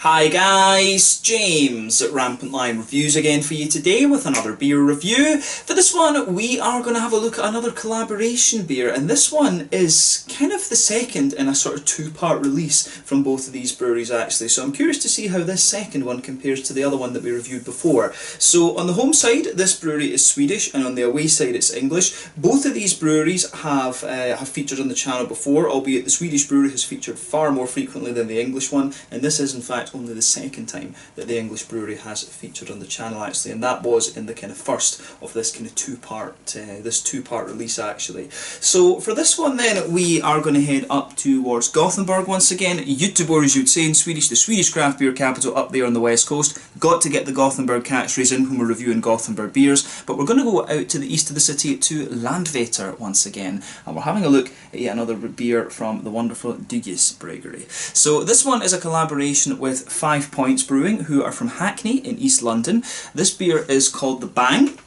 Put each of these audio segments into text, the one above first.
Hi guys, James at RampantLionReviews again for you today with another beer review. For this one we are going to have a look at another collaboration beer, and this one is kind of the second in a sort of two-part release from both of these breweries actually. So I'm curious to see how this second one compares to the other one that we reviewed before. So on the home side this brewery is Swedish and on the away side it's English. Both of these breweries have featured on the channel before, albeit the Swedish brewery has featured far more frequently than the English one, and this is in fact only the second time that the English brewery has featured on the channel actually, and that was in the kind of first of this kind of two-part release actually. So for this one then we are going to head up towards Gothenburg once again. Göteborg as you'd say in Swedish, the Swedish craft beer capital up there on the west coast. Got to get the Gothenburg catchphrase in when we're reviewing Gothenburg beers, but we're going to go out to the east of the city to Landvetter once again, and we're having a look at yet another beer from the wonderful Brygger. So this one is a collaboration with 5 Points Brewing, who are from Hackney in East London. This beer is called the Bang,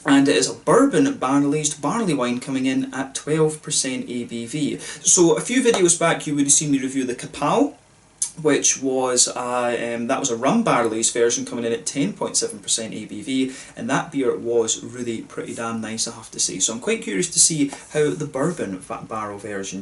and it is a bourbon barrel-aged barley wine coming in at 12% ABV. So a few videos back you would have seen me review the Kapow, which was that was a rum barrel-aged version coming in at 10.7% ABV, and that beer was really pretty damn nice, I have to say. So I'm quite curious to see how the bourbon barrel version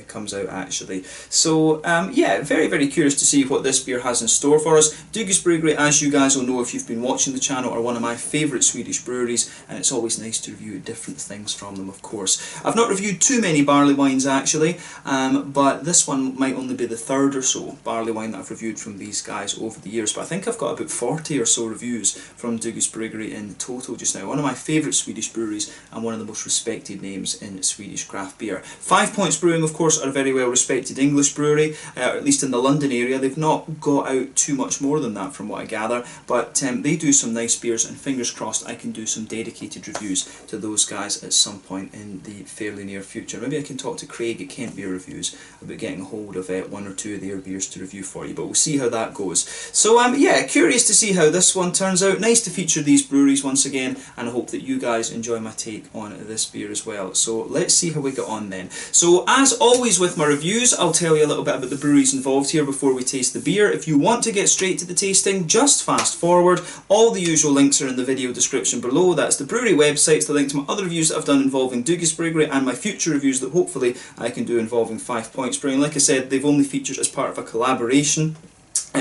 comes out actually. So yeah, very curious to see what this beer has in store for us. Brygger, as you guys will know if you've been watching the channel, are one of my favourite Swedish breweries, and it's always nice to review different things from them, of course. I've not reviewed too many barley wines actually, but this one might only be the third or so barley wine that I've reviewed from these guys over the years, but I think I've got about 40 or so reviews from Brygger in total just now. One of my favourite Swedish breweries and one of the most respected names in Swedish craft beer. 5 Points Brewing, of course, are a very well respected English brewery, at least in the London area. They've not got out too much more than that from what I gather, but they do some nice beers, and fingers crossed I can do some dedicated reviews to those guys at some point in the fairly near future. Maybe I can talk to Craig at Kent Beer Reviews about getting a hold of one or two of their beers to review for you, but we'll see how that goes. So yeah, curious to see how this one turns out. Nice to feature these breweries once again, and I hope that you guys enjoy my take on this beer as well. So let's see how we get on then. So as always with my reviews, I'll tell you a little bit about the breweries involved here before we taste the beer. If you want to get straight to the tasting, just fast forward. All the usual links are in the video description below. That's the brewery websites, the link to my other reviews that I've done involving Brygger, and my future reviews that hopefully I can do involving 5 Points Brewing. Like I said, they've only featured as part of a collaboration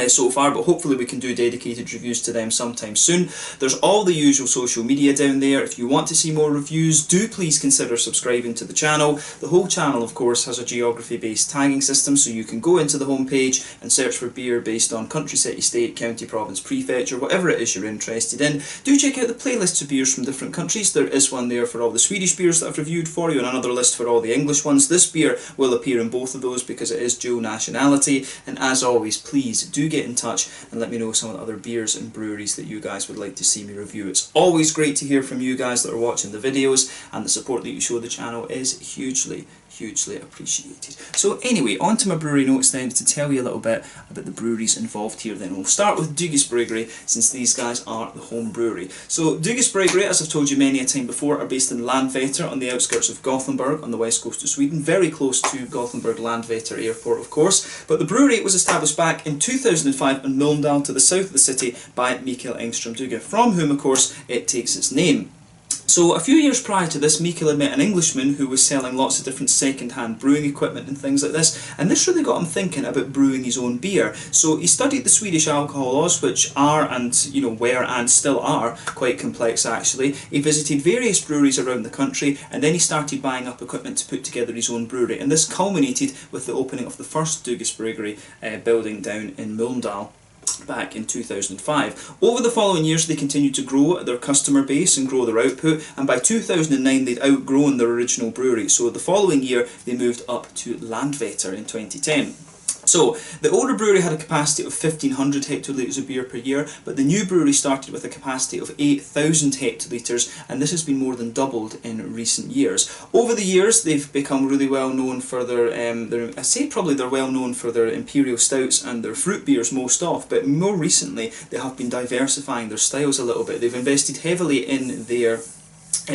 so far, but hopefully we can do dedicated reviews to them sometime soon. There's all the usual social media down there. If you want to see more reviews, do please consider subscribing to the channel. The whole channel, of course, has a geography-based tagging system, so you can go into the homepage and search for beer based on country, city, state, county, province, prefecture, whatever it is you're interested in. Do check out the playlists of beers from different countries. There is one there for all the Swedish beers that I've reviewed for you, and another list for all the English ones. This beer will appear in both of those because it is dual nationality, and as always, please do get in touch and let me know some of the other beers and breweries that you guys would like to see me review. It's always great to hear from you guys that are watching the videos, and the support that you show the channel is hugely appreciated. So anyway, on to my brewery notes then, to tell you a little bit about the breweries involved here then. We'll start with Brygger, since these guys are the home brewery. So Brygger, as I've told you many a time before, are based in Landvetter on the outskirts of Gothenburg on the west coast of Sweden, very close to Gothenburg Landvetter Airport of course. But the brewery was established back in 2005 in Mölndal to the south of the city by Mikael Engström Dugge, from whom of course it takes its name. So a few years prior to this, Mikael had met an Englishman who was selling lots of different second-hand brewing equipment and things like this, and this really got him thinking about brewing his own beer. So he studied the Swedish alcohol laws, which are, and were and still are, quite complex actually. He visited various breweries around the country, and then he started buying up equipment to put together his own brewery, and this culminated with the opening of the first Brygger building down in Mölndal back in 2005. Over the following years they continued to grow their customer base and grow their output, and by 2009 they'd outgrown their original brewery, so the following year they moved up to Landvetter in 2010. So, the older brewery had a capacity of 1,500 hectolitres of beer per year, but the new brewery started with a capacity of 8,000 hectolitres, and this has been more than doubled in recent years. Over the years, they've become really well known for their they're well known for their imperial stouts and their fruit beers most off, but more recently they have been diversifying their styles a little bit. They've invested heavily in their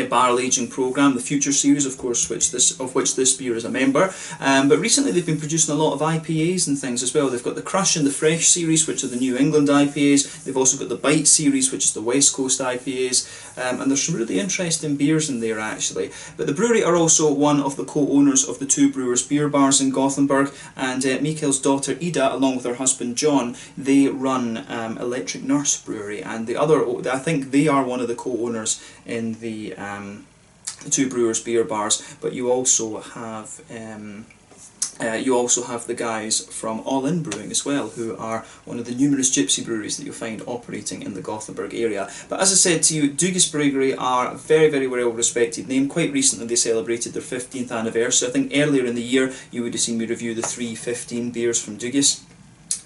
barrel aging program, the Future series, of course, of which this beer is a member. But recently they've been producing a lot of IPAs and things as well. They've got the Crush and the Fresh series, which are the New England IPAs. They've also got the Bite series, which is the West Coast IPAs. And there's some really interesting beers in there, actually. But the brewery are also one of the co-owners of the Two Brewers beer bars in Gothenburg, and Mikael's daughter Ida, along with her husband John, they run Electric Nurse Brewery, and I think they are one of the co-owners in the Two Brewers beer bars. But you also have the guys from All In Brewing as well, who are one of the numerous gypsy breweries that you'll find operating in the Gothenburg area. But as I said to you, Dugges Bryggeri are a very, very well respected name. Quite recently they celebrated their 15th anniversary. I think earlier in the year you would have seen me review the 315 beers from Dugges.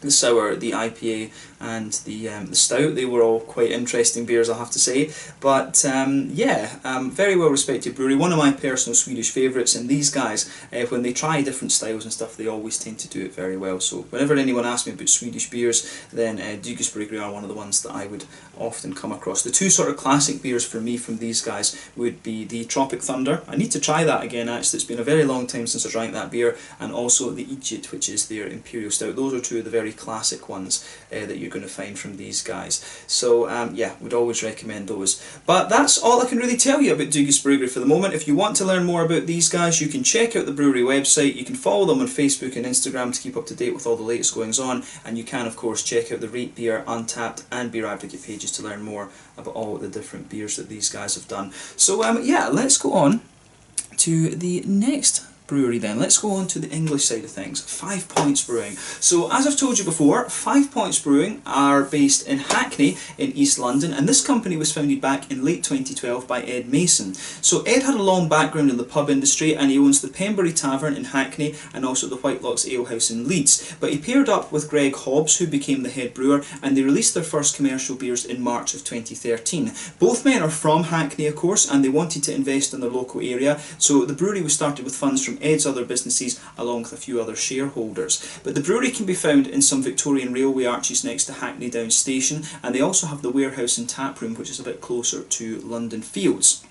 The sour, the IPA, and the stout. They were all quite interesting beers, I have to say. But very well respected brewery. One of my personal Swedish favourites. And these guys, when they try different styles and stuff, they always tend to do it very well. So whenever anyone asks me about Swedish beers, then Dugges Bryggeri are one of the ones that I would often come across. The two sort of classic beers for me from these guys would be the Tropic Thunder. I need to try that again, actually. It's been a very long time since I drank that beer. And also the Egypt, which is their Imperial Stout. Those are two of the very classic ones that you're going to find from these guys. So would always recommend those. But that's all I can really tell you about Dugges Bryggeri for the moment. If you want to learn more about these guys, you can check out the brewery website. You can follow them on Facebook and Instagram to keep up to date with all the latest goings on, and you can of course check out the Rate Beer, Untappd and Beer Advocate pages to learn more about all the different beers that these guys have done. So let's go on to the next brewery then. Let's go on to the English side of things. 5 Points Brewing. So as I've told you before, 5 Points Brewing are based in Hackney in East London, and this company was founded back in late 2012 by Ed Mason. So Ed had a long background in the pub industry, and he owns the Pembury Tavern in Hackney and also the White Locks Alehouse in Leeds. But he paired up with Greg Hobbs, who became the head brewer, and they released their first commercial beers in March of 2013. Both men are from Hackney, of course, and they wanted to invest in their local area, so the brewery was started with funds from Ed's other businesses along with a few other shareholders. But the brewery can be found in some Victorian railway arches next to Hackney Down Station, and they also have the warehouse and tap room, which is a bit closer to London Fields.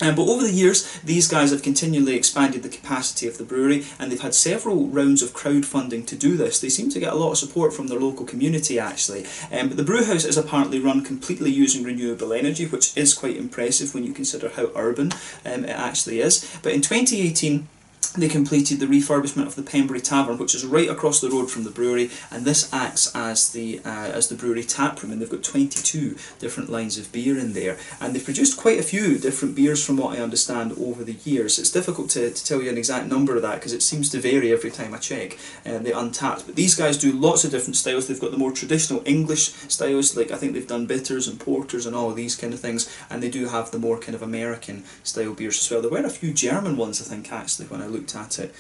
But over the years, these guys have continually expanded the capacity of the brewery, and they've had several rounds of crowdfunding to do this. They seem to get a lot of support from their local community, actually. But the brewhouse is apparently run completely using renewable energy, which is quite impressive when you consider how urban it actually is. But in 2018, they completed the refurbishment of the Pembury Tavern, which is right across the road from the brewery, and this acts as the brewery tap room, and they've got 22 different lines of beer in there, and they've produced quite a few different beers from what I understand over the years. It's difficult to tell you an exact number of that because it seems to vary every time I check the Untappd, but these guys do lots of different styles. They've got the more traditional English styles, like I think they've done bitters and porters and all of these kind of things, and they do have the more kind of American style beers as well. There were a few German ones, I think, actually, when I looked at it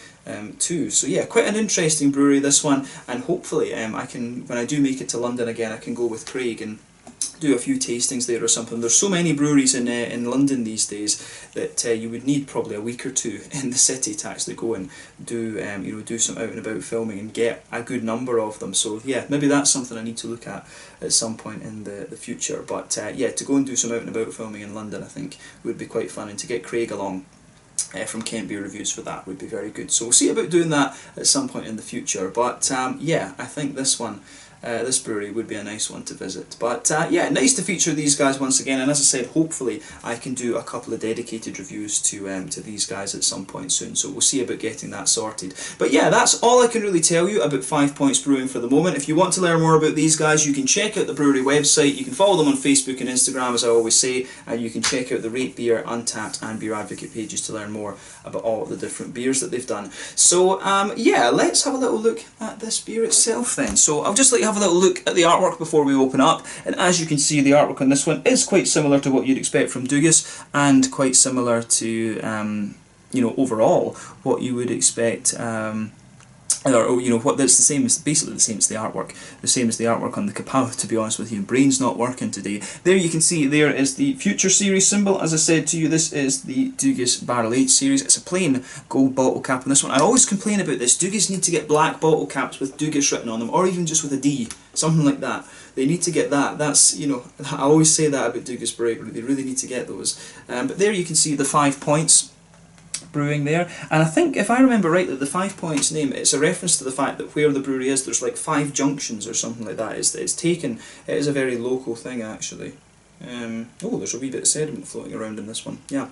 too. So yeah, quite an interesting brewery, this one, and hopefully I can, when I do make it to London again, I can go with Craig and do a few tastings there or something. There's so many breweries in London these days that you would need probably a week or two in the city to actually go and do do some out and about filming and get a good number of them. So yeah, maybe that's something I need to look at some point in the future. But yeah, to go and do some out and about filming in London, I think would be quite fun, and to get Craig along from Kent Beer Reviews for that would be very good. So we'll see about doing that at some point in the future. But yeah, I think this one, this brewery would be a nice one to visit. But yeah, nice to feature these guys once again, and as I said, hopefully I can do a couple of dedicated reviews to these guys at some point soon, so we'll see about getting that sorted. But yeah, that's all I can really tell you about 5 Points Brewing for the moment. If you want to learn more about these guys, you can check out the brewery website, you can follow them on Facebook and Instagram, as I always say, and you can check out the Rate Beer, Untappd and Beer Advocate pages to learn more about all the different beers that they've done. So yeah, let's have a little look at this beer itself then. So I'll just let you have a little look at the artwork before we open up, and as you can see, the artwork on this one is quite similar to what you'd expect from Dugges, and quite similar to you know, overall what you would expect or you know what, that's the same as, basically the same as the artwork, on the Kapow, to be honest with you. Brain's not working today. There you can see there is the Future Series symbol. As I said to you, this is the Dugis Barrel Age Series. It's a plain gold bottle cap on this one. I always complain about this. Dugis need to get black bottle caps with Dugis written on them, or even just with a D, something like that. They need to get that. That's, you know, I always say that about Dugis Brewery. They really need to get those. But there you can see the 5 points brewing there, and I think, if I remember rightly, the 5 points name, it's a reference to the fact that where the brewery is, there's like 5 junctions or something like that. It's taken, it is a very local thing actually. Oh, there's a wee bit of sediment floating around in this one, yeah.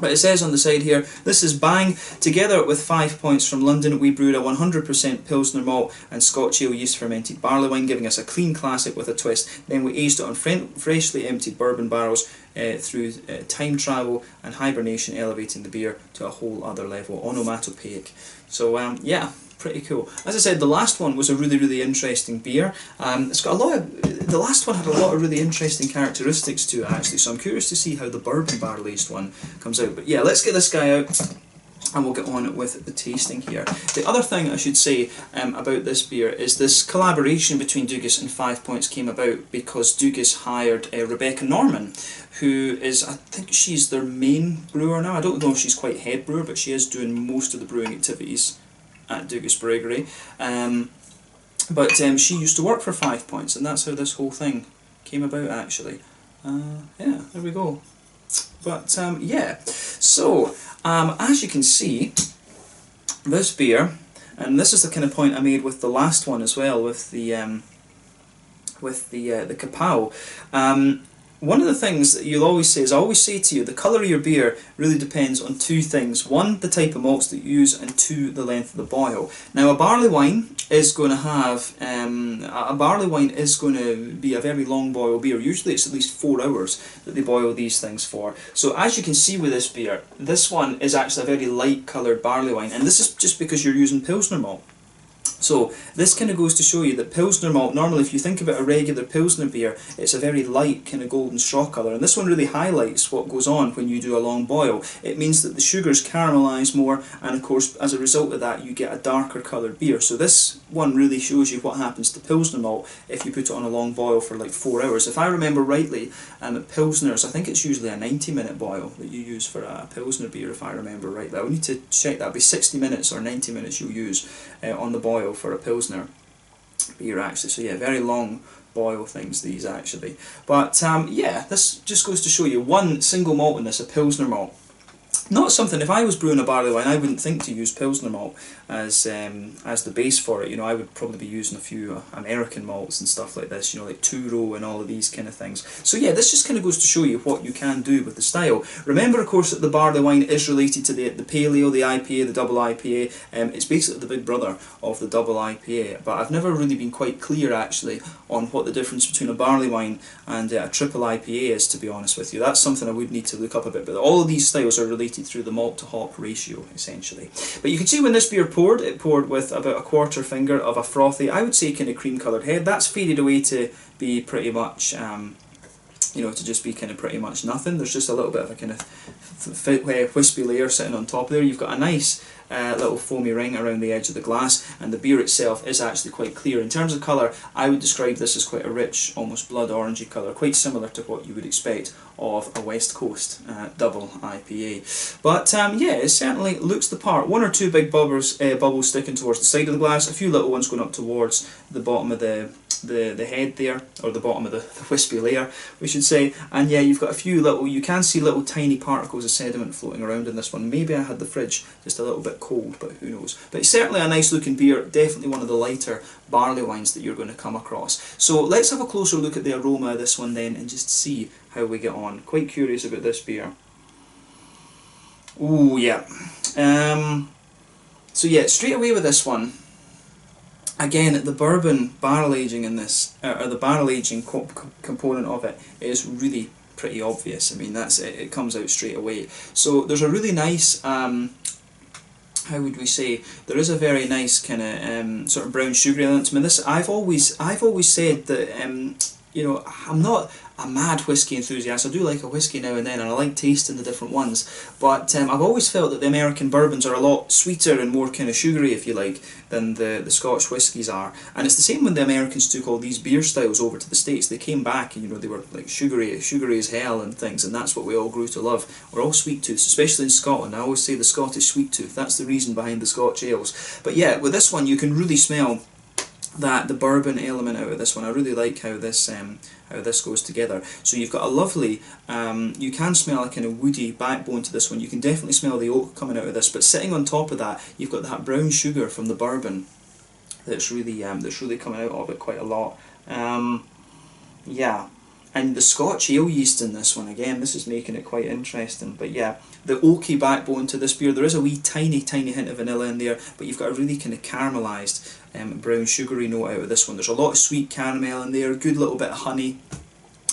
But it says on the side here, this is Bang. Together with 5 points from London, we brewed a 100% Pilsner malt and Scotch ale yeast fermented barley wine, giving us a clean classic with a twist. Then we aged it on freshly emptied bourbon barrels through time travel and hibernation, elevating the beer to a whole other level. Onomatopoeic. So yeah, pretty cool. As I said, the last one was a really interesting beer. It's got a lot of, the last one had a lot of really interesting characteristics to it actually, so I'm curious to see how the bourbon barrel aged one comes out. But yeah, let's get this guy out and we'll get on with the tasting here. The other thing I should say about this beer is this collaboration between Dugis and 5 Points came about because Dugis hired Rebecca Norman, who is, I think she's their main brewer now. I don't know if she's quite head brewer, but she is doing most of the brewing activities at Dugis Bryggeri. But she used to work for 5 Points, and that's how this whole thing came about actually. Yeah, there we go. But yeah, so as you can see, this beer, and this is the kind of point I made with the last one as well, with the Kapow. One of the things that you'll always say is, I always say to you, the colour of your beer really depends on 2 things. 1, the type of malts that you use, and 2, the length of the boil. Now a barley wine is going to have, be a very long boil beer. Usually it's at least 4 hours that they boil these things for. So as you can see with this beer, this one is actually a very light coloured barley wine, and this is just because you're using Pilsner malt. So this kind of goes to show you that Pilsner malt, normally if you think about a regular Pilsner beer, it's a very light kind of golden straw colour, and this one really highlights what goes on when you do a long boil. It means that the sugars caramelise more, and of course as a result of that you get a darker coloured beer. So this one really shows you what happens to Pilsner malt if you put it on a long boil for like 4 hours. If I remember rightly, at Pilsners, I think it's usually a 90-minute boil that you use for a Pilsner beer, if I remember rightly. I'll need to check that. It'll be 60 minutes or 90 minutes you'll use on the boil for a Pilsner beer actually. So yeah, very long boil things these actually. But yeah, this just goes to show you, one single malt in this, a Pilsner malt. Not something, if I was brewing a barley wine, I wouldn't think to use Pilsner malt as the base for it. You know, I would probably be using a few American malts and stuff like this, you know, like Turo and all of these kind of things. So yeah, this just kind of goes to show you what you can do with the style. Remember, of course, that the barley wine is related to the paleo, the IPA, the double IPA. It's basically the big brother of the double IPA, but I've never really been quite clear actually on what the difference between a barley wine and a triple IPA is, to be honest with you. That's something I would need to look up a bit, but all of these styles are related through the malt to hop ratio essentially. But you can see when this beer poured, it poured with about a 1/4 finger of a frothy, I would say kind of cream coloured head. That's faded away to be pretty much, you know, to just be kind of pretty much nothing. There's just a little bit of a kind of wispy layer sitting on top there. You've got a nice little foamy ring around the edge of the glass, and the beer itself is actually quite clear. In terms of colour, I would describe this as quite a rich, almost blood orangey colour, quite similar to what you would expect of a West Coast double IPA. But yeah, it certainly looks the part. 1 or 2 big bubbles sticking towards the side of the glass, a few little ones going up towards the bottom of the head there, or the bottom of the wispy layer, we should say. And yeah, you've got a few little, you can see little tiny particles of sediment floating around in this one. Maybe I had the fridge just a little bit cold, but who knows. But it's certainly a nice looking beer, definitely one of the lighter barley wines that you're going to come across. So let's have a closer look at the aroma of this one then, and just see how we get on. Quite curious about this beer. Ooh, yeah. So yeah, straight away with this one, again, the bourbon barrel aging in this, or the barrel aging component of it, is really pretty obvious. I mean, that's it, it comes out straight away. So there's a really nice, how would we say, there is a very nice kind of sort of brown sugary element to me. This, I've always said that you know, I'm not a mad whiskey enthusiast. I do like a whiskey now and then, and I like tasting the different ones. But I've always felt that the American bourbons are a lot sweeter and more kind of sugary, if you like, than the Scotch whiskies are. And it's the same when the Americans took all these beer styles over to the States. They came back and, you know, they were like sugary as hell and things, and that's what we all grew to love. We're all sweet tooths, especially in Scotland. I always say the Scottish sweet tooth. That's the reason behind the Scotch ales. But yeah, with this one you can really smell that the bourbon element out of this one. I really like how this goes together. So you've got a lovely, you can smell a kind of woody backbone to this one. You can definitely smell the oak coming out of this, but sitting on top of that, you've got that brown sugar from the bourbon that's really coming out of it quite a lot. Yeah. And the Scotch ale yeast in this one, again, this is making it quite interesting. But yeah, the oaky backbone to this beer, there is a wee tiny hint of vanilla in there, but you've got a really kind of caramelised brown sugary note out of this one. There's a lot of sweet caramel in there, good little bit of honey,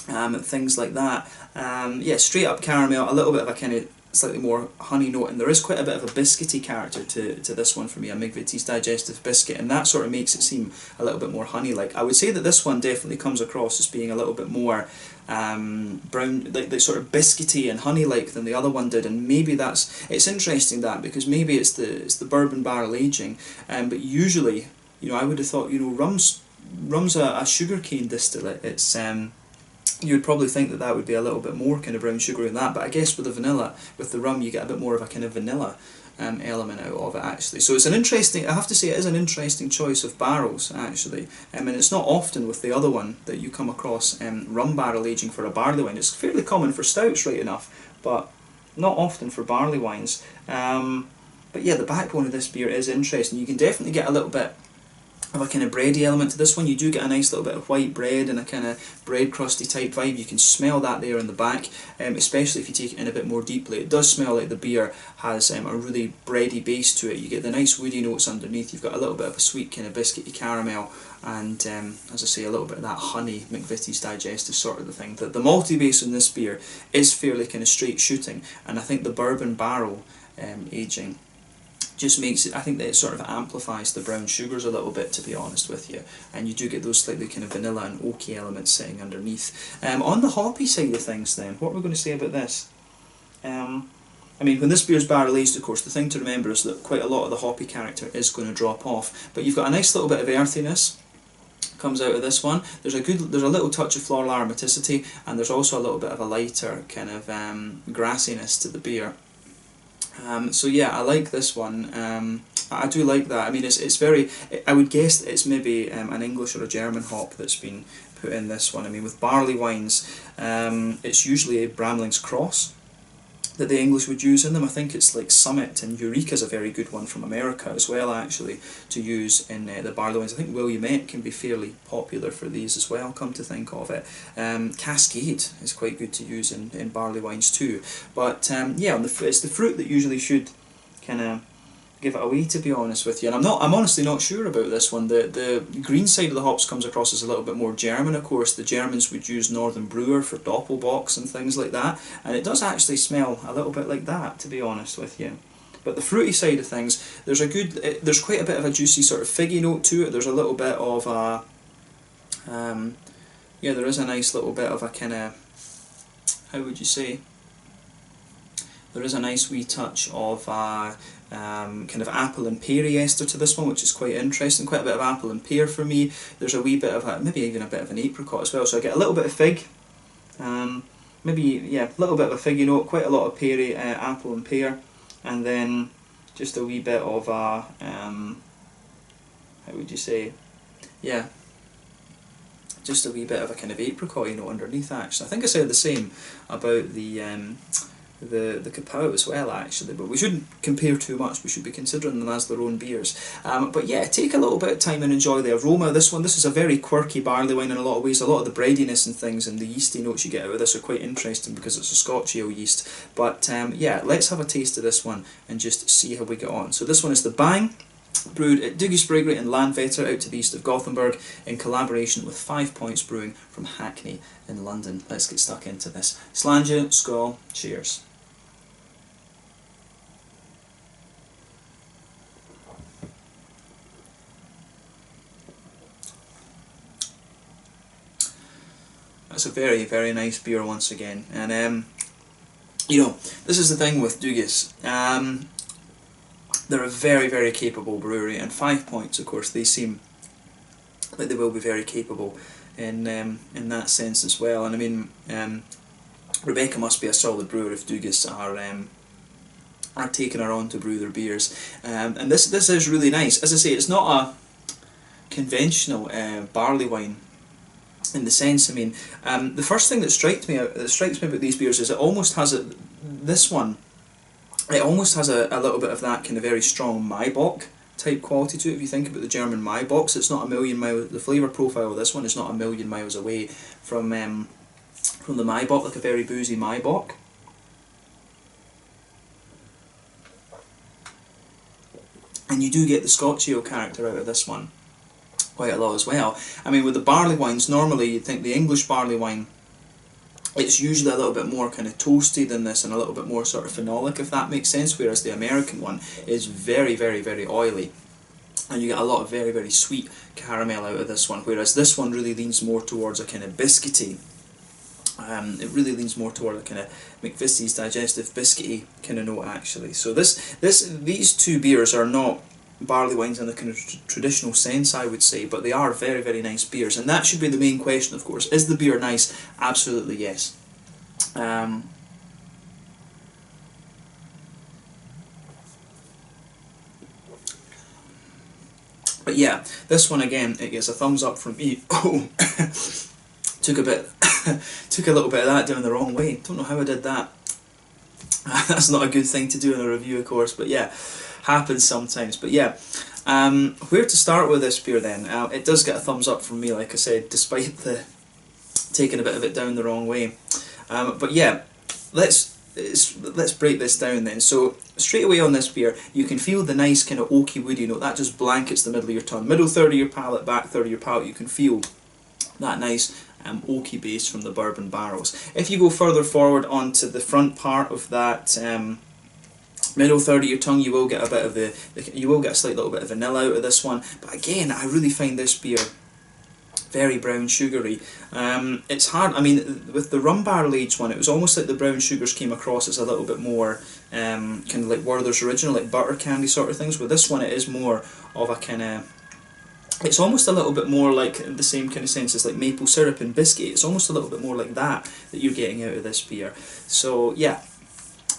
things like that. Yeah, straight up caramel, a little bit of a kind of slightly more honey note, and there is quite a bit of a biscuity character to this one for me, a McVitie's digestive biscuit, and that sort of makes it seem a little bit more honey-like. I would say that this one definitely comes across as being a little bit more brown, like sort of biscuity and honey-like than the other one did, and maybe it's interesting that, because maybe it's the bourbon barrel aging, but usually, you know, I would have thought, you know, rum's a sugarcane distillate. It's you would probably think that would be a little bit more kind of brown sugar in that, but I guess with the rum, you get a bit more of a kind of vanilla element out of it, actually. So it's an interesting, I have to say, it is an interesting choice of barrels, actually. And it's not often with the other one that you come across rum barrel aging for a barley wine. It's fairly common for stouts, right enough, but not often for barley wines. But yeah, the backbone of this beer is interesting. You can definitely get a little bit of a kind of bready element to this one. You do get a nice little bit of white bread and a kind of bread crusty type vibe. You can smell that there in the back, especially if you take it in a bit more deeply. It does smell like the beer has a really bready base to it. You get the nice woody notes underneath. You've got a little bit of a sweet kind of biscuity caramel, and as I say, a little bit of that honey, McVitie's digestive sort of the thing. The malty base in this beer is fairly kind of straight shooting, and I think the bourbon barrel aging just makes it, I think that it sort of amplifies the brown sugars a little bit, to be honest with you, and you do get those slightly kind of vanilla and oaky elements sitting underneath. On the hoppy side of things then, what we're going to say about this, I mean, when this beer's barrel aged, of course, the thing to remember is that quite a lot of the hoppy character is going to drop off, but you've got a nice little bit of earthiness comes out of this one. There's a little touch of floral aromaticity, and there's also a little bit of a lighter kind of grassiness to the beer. So yeah, I like this one. I do like that. I mean, it's very, I would guess that it's maybe an English or a German hop that's been put in this one. I mean, with barley wines, it's usually a Bramling's Cross that the English would use in them. I think it's like Summit, and Eureka's a very good one from America as well, actually, to use in the barley wines. I think Williamette can be fairly popular for these as well, come to think of it. Cascade is quite good to use in barley wines too. But yeah, it's the fruit that usually should kind of give it away, to be honest with you. And I'm honestly not sure about this one. The green side of the hops comes across as a little bit more German, of course. The Germans would use Northern Brewer for Doppelbocks and things like that, and it does actually smell a little bit like that, to be honest with you. But the fruity side of things, there's quite a bit of a juicy sort of figgy note to it. There's a little bit of a, yeah, there is a nice little bit of a kind of, how would you say? There is a nice wee touch of kind of apple and peary ester to this one, which is quite interesting. Quite a bit of apple and pear for me. There's a wee bit of maybe even a bit of an apricot as well. So I get a little bit of fig, maybe, yeah, a little bit of a figgy note, quite a lot of peary, apple and pear, and then just a wee bit of a, how would you say, yeah, just a wee bit of a kind of apricot, you know, underneath actually. I think I said the same about the Kapow as well, actually, but we shouldn't compare too much. We should be considering them as their own beers. But yeah, take a little bit of time and enjoy the aroma. This is a very quirky barley wine in a lot of ways. A lot of the breadiness and things and the yeasty notes you get out of this are quite interesting because it's a Scotch ale yeast. But yeah, let's have a taste of this one and just see how we get on. So this one is the Bang, brewed at Duggies Bryggeri in Landvetter, out to the east of Gothenburg, in collaboration with 5 Points Brewing from Hackney in London. Let's get stuck into this. Slàinte, skål, cheers. That's a very, very nice beer once again. And you know, this is the thing with Dugas. They're a very, very capable brewery, and 5 points, of course, they seem like they will be very capable in that sense as well. And I mean, Rebecca must be a solid brewer if Dugas are taking her on to brew their beers. And this is really nice. As I say, it's not a conventional barley wine in the sense. I mean, the first thing that strikes me about these beers is it almost has this one. It almost has a little bit of that kind of very strong Maibock type quality to it. If you think about the German Maibocks, it's not a million miles. The flavour profile of this one is not a million miles away from the Maibock, like a very boozy Maibock. And you do get the Scotch ale character out of this one quite a lot as well. I mean, with the barley wines, normally you'd think the English barley wine, it's usually a little bit more kind of toasty than this and a little bit more sort of phenolic, if that makes sense, whereas the American one is very, very, very oily. And you get a lot of very, very sweet caramel out of this one, whereas this one really leans more towards a kind of biscuity. It really leans more toward a kind of McVitie's digestive biscuity kind of note, actually. So these two beers are not barley wines in the kind of traditional sense, I would say, but they are very, very nice beers. And that should be the main question, of course. Is the beer nice? Absolutely yes. But yeah, this one again, it gets a thumbs up from me. Oh, took a little bit of that down the wrong way. Don't know how I did that. That's not a good thing to do in a review, of course, but yeah, happens sometimes. But yeah, where to start with this beer then? It does get a thumbs up from me, like I said, despite the taking a bit of it down the wrong way. But yeah, let's break this down then. So straight away on this beer, you can feel the nice kind of oaky woody note that just blankets the middle of your tongue. Middle third of your palate, back third of your palate, you can feel that nice oaky base from the bourbon barrels. If you go further forward onto the front part of that middle third of your tongue, you will get a bit of you will get a slight little bit of vanilla out of this one. But again, I really find this beer very brown sugary. It's hard. I mean, with the rum barrel aged one, it was almost like the brown sugars came across as a little bit more kind of like Werther's Original, like butter candy sort of things. With this one, it is more of a kind of, it's almost a little bit more like the same kind of sense as like maple syrup and biscuit. It's almost a little bit more like that you're getting out of this beer. So yeah,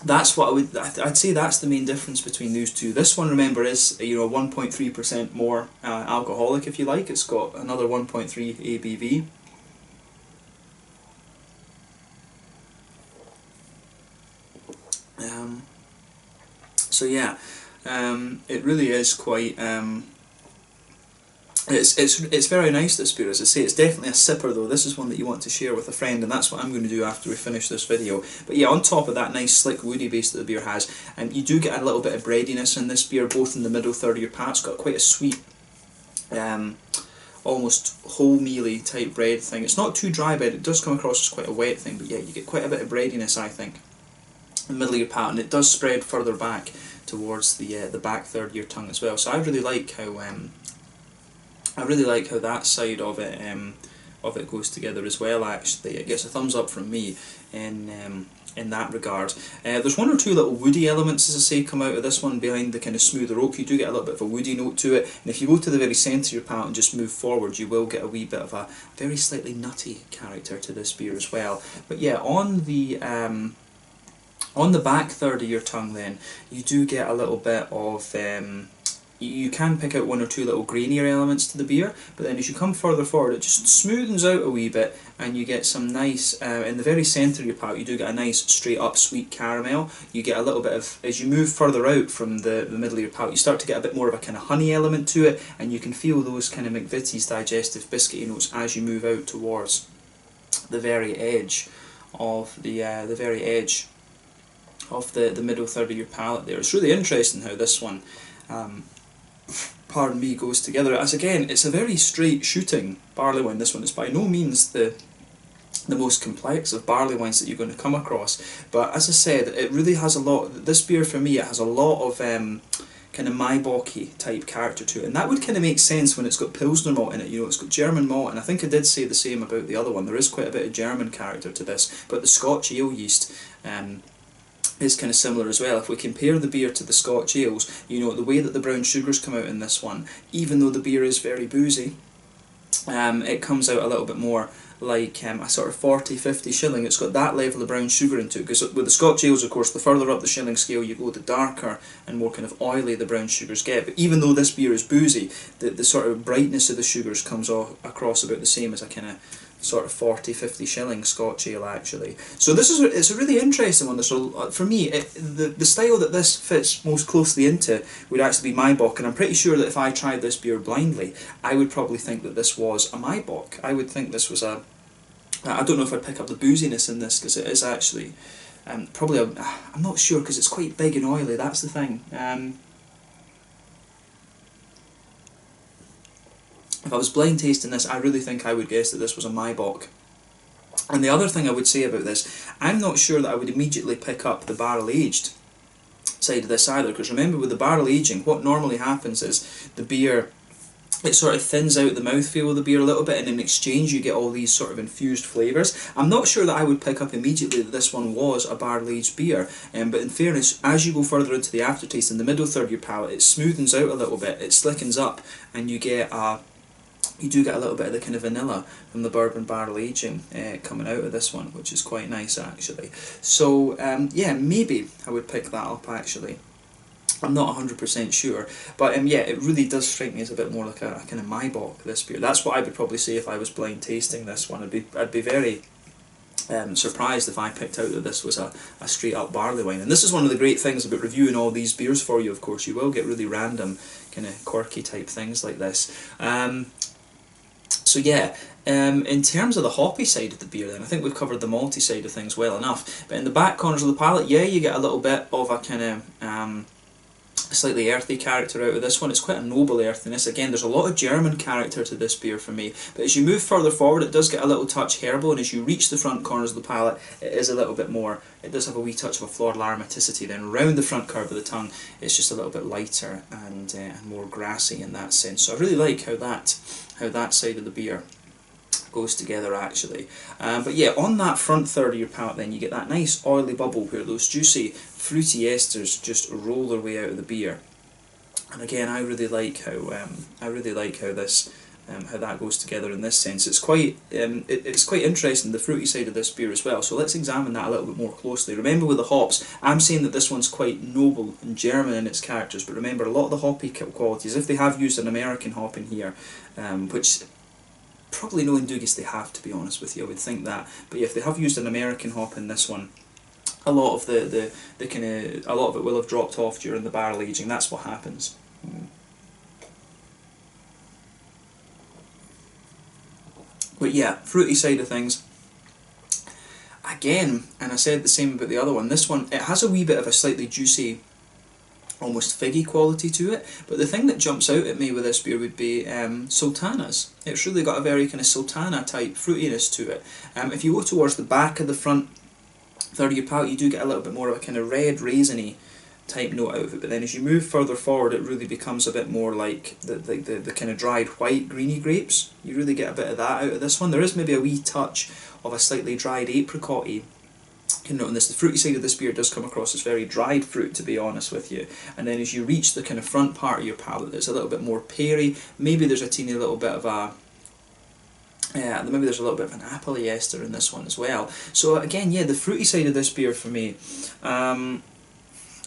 that's what I'd say that's the main difference between those two. This one, remember, is 1.3% more alcoholic, if you like. It's got another 1.3 ABV. So yeah, it really is quite. It's very nice, this beer. As I say, it's definitely a sipper though. This is one that you want to share with a friend, and that's what I'm going to do after we finish this video. But yeah, on top of that nice slick woody base that the beer has, you do get a little bit of breadiness in this beer, both in the middle third of your palate. It's got quite a sweet, almost wholemealy type bread thing. It's not too dry bread, it does come across as quite a wet thing, but yeah, you get quite a bit of breadiness, I think, in the middle of your palate, and it does spread further back towards the back third of your tongue as well. So I really like how that side of it goes together as well. Actually, it gets a thumbs up from me in that regard. There's one or two little woody elements, as I say, come out of this one behind the kind of smoother oak. You do get a little bit of a woody note to it, and if you go to the very centre of your palate and just move forward, you will get a wee bit of a very slightly nutty character to this beer as well. But yeah, on the back third of your tongue, then you do get a little bit of. You can pick out one or two little grainier elements to the beer, but then as you come further forward, it just smoothens out a wee bit, and you get some nice, in the very centre of your palate, you do get a nice straight up sweet caramel. You get a little bit of, as you move further out from the middle of your palate, you start to get a bit more of a kind of honey element to it, and you can feel those kind of McVitie's digestive biscuity notes as you move out towards the very edge of the middle third of your palate there. It's really interesting how this one, pardon me, goes together. As again, it's a very straight shooting barley wine. This one is by no means the most complex of barley wines that you're going to come across, but as I said, it really has a lot. This beer for me, it has a lot of kind of Maibocky type character to it, and that would kind of make sense when it's got Pilsner malt in it. You know, it's got German malt, and I think I did say the same about the other one. There is quite a bit of German character to this, but the Scotch ale yeast is kind of similar as well. If we compare the beer to the Scotch ales, you know, the way that the brown sugars come out in this one, even though the beer is very boozy, it comes out a little bit more like a sort of 40-50 shilling. It's got that level of brown sugar into it, because with the Scotch ales, of course, the further up the shilling scale you go, the darker and more kind of oily the brown sugars get. But even though this beer is boozy, the sort of brightness of the sugars comes across about the same as a kind of sort of 40-50 shilling Scotch ale actually. So this is it's a really interesting one. So for me, the style that this fits most closely into would actually be Maibock, and I'm pretty sure that if I tried this beer blindly, I would probably think that this was a Maibock. I would think this was a... I don't know if I'd pick up the booziness in this, because it is actually probably I'm not sure, because it's quite big and oily, that's the thing. If I was blind tasting this, I really think I would guess that this was a Maibock. And the other thing I would say about this, I'm not sure that I would immediately pick up the barrel aged side of this either, because remember, with the barrel aging, what normally happens is the beer, it sort of thins out the mouthfeel of the beer a little bit, and in exchange you get all these sort of infused flavours. I'm not sure that I would pick up immediately that this one was a barrel-aged beer, but in fairness, as you go further into the aftertaste, in the middle third of your palate, it smoothens out a little bit, it slickens up, and you do get a little bit of the kind of vanilla from the bourbon barrel aging coming out of this one, which is quite nice actually. So yeah, maybe I would pick that up actually. I'm not 100% sure, but yeah, it really does strike me as a bit more like a kind of Maibock, this beer. That's what I would probably say if I was blind tasting this one. I'd be very surprised if I picked out that this was a straight up barley wine. And this is one of the great things about reviewing all these beers for you, of course. You will get really random, kind of quirky type things like this. So yeah, in terms of the hoppy side of the beer then, I think we've covered the malty side of things well enough. But in the back corners of the palate, yeah, you get a little bit of a kind of slightly earthy character out of this one. It's quite a noble earthiness. Again, there's a lot of German character to this beer for me, but as you move further forward, it does get a little touch herbal, and as you reach the front corners of the palate, it is a little bit more, it does have a wee touch of a floral aromaticity. Then round the front curve of the tongue, it's just a little bit lighter and more grassy in that sense. So I really like how that side of the beer goes together actually. But yeah, on that front third of your palate then, you get that nice oily bubble where those juicy fruity esters just roll their way out of the beer. And again, I really like how this how that goes together in this sense. It's quite interesting, the fruity side of this beer as well. So let's examine that a little bit more closely. Remember, with the hops, I'm saying that this one's quite noble and German in its characters, but remember, a lot of the hoppy qualities, if they have used an American hop in here, which probably no Indugas they have, to be honest with you, I would think that. But yeah, if they have used an American hop in this one, a lot of a lot of it will have dropped off during the barrel aging. That's what happens. But yeah, fruity side of things. Again, and I said the same about the other one, this one, it has a wee bit of a slightly juicy, almost figgy quality to it, but the thing that jumps out at me with this beer would be sultanas. It's really got a very kind of sultana type fruitiness to it. If you go towards the back of the front third of your palate, you do get a little bit more of a kind of red raisiny type note out of it, but then as you move further forward, it really becomes a bit more like the kind of dried white greeny grapes. You really get a bit of that out of this one. There is maybe a wee touch of a slightly dried apricot-y note in this. The fruity side of this beer does come across as very dried fruit, to be honest with you. And then as you reach the kind of front part of your palate, it's a little bit more peary. Maybe there's a teeny little bit of a maybe there's a little bit of an apple-y ester in this one as well. So again, yeah, the fruity side of this beer for me,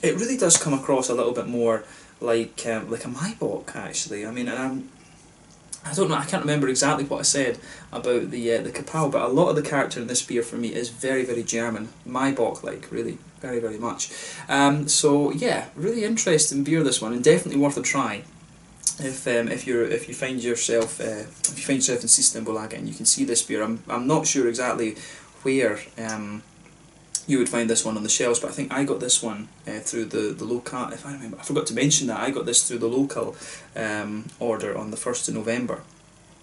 it really does come across a little bit more like a Maibock actually. I mean, and I don't know, I can't remember exactly what I said about the Kapal, but a lot of the character in this beer for me is very, very German, Maibock-like, really, very, very much. So yeah, really interesting beer, this one, and definitely worth a try. If you find yourself in Systembolaget and you can see this beer, I'm not sure exactly where you would find this one on the shelves, but I think I got this one through the local. If I remember, I forgot to mention that I got this through the local order on the 1st of November.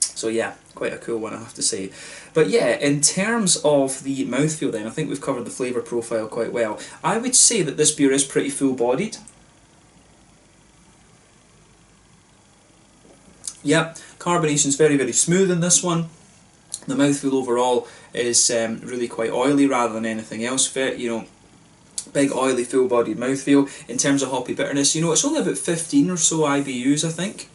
So yeah, quite a cool one, I have to say. But yeah, in terms of the mouthfeel then, I think we've covered the flavour profile quite well. I would say that this beer is pretty full-bodied. Yep, carbonation's very, very smooth in this one. The mouthfeel overall is really quite oily rather than anything else. You know, big oily full-bodied mouthfeel. In terms of hoppy bitterness, you know, it's only about 15 or so IBUs, I think.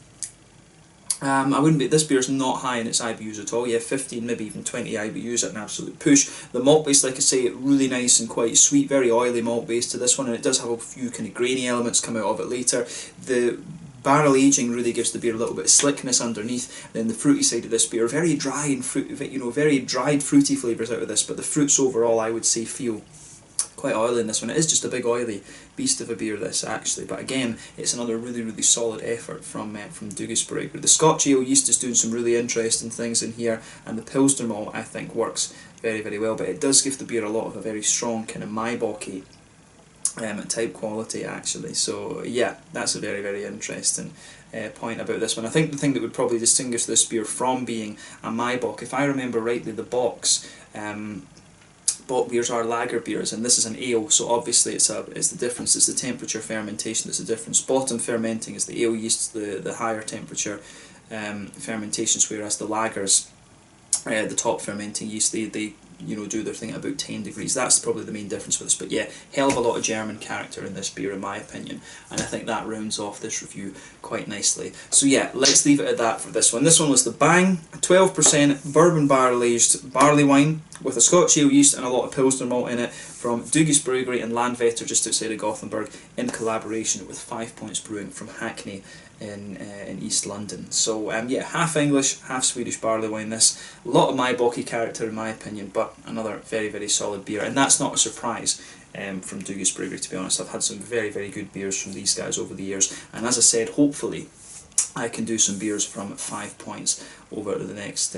I wouldn't be. This beer's not high in its IBUs at all. Yeah, 15, maybe even 20 IBUs at an absolute push. The malt base, like I say, really nice and quite sweet, very oily malt base to this one, and it does have a few kind of grainy elements come out of it later. The barrel aging really gives the beer a little bit of slickness underneath. Then the fruity side of this beer, very dry and fruit, you know, very dried fruity flavours out of this. But the fruits overall, I would say, feel quite oily in this one. It is just a big oily beast of a beer, this, actually, but again, it's another really, really solid effort from Brewing. The Scotch ale yeast is doing some really interesting things in here, and the Pilsner malt, I think, works very, very well, but it does give the beer a lot of a very strong kind of Maibocky type quality, actually. So yeah, that's a very, very interesting point about this one. I think the thing that would probably distinguish this beer from being a Maibock, if I remember rightly, the bocks, bock beers are lager beers, and this is an ale, so obviously it's the difference. It's the temperature fermentation that's the difference. Bottom fermenting is the ale yeast, the higher temperature fermentations, whereas the lagers, the top fermenting yeast, they you know, do their thing at about 10 degrees. That's probably the main difference with this, but yeah, hell of a lot of German character in this beer in my opinion, and I think that rounds off this review quite nicely. So yeah, let's leave it at that for this one. This one was the Bang, 12% bourbon barrel aged barley wine with a Scotch ale yeast and a lot of Pilsner malt in it from Brewing and Landvetter just outside of Gothenburg, in collaboration with 5 Points Brewing from Hackney in East London. So yeah, half English, half Swedish barley wine. This, a lot of Maibocky character in my opinion, but another very, very solid beer, and that's not a surprise from Brewing, to be honest. I've had some very, very good beers from these guys over the years, and as I said, hopefully I can do some beers from 5 Points over the next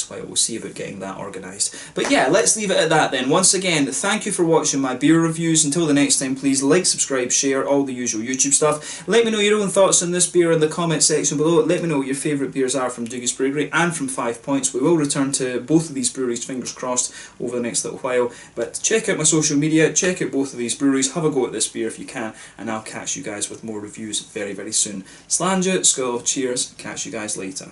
while. We'll see about getting that organised. But yeah, let's leave it at that then. Once again, thank you for watching my beer reviews. Until the next time, please like, subscribe, share, all the usual YouTube stuff. Let me know your own thoughts on this beer in the comment section below. Let me know what your favourite beers are from Brewing and from 5 Points. We will return to both of these breweries, fingers crossed, over the next little while. But check out my social media, check out both of these breweries, have a go at this beer if you can, and I'll catch you guys with more reviews very, very soon. Slàinte, skål, cheers, catch you guys later.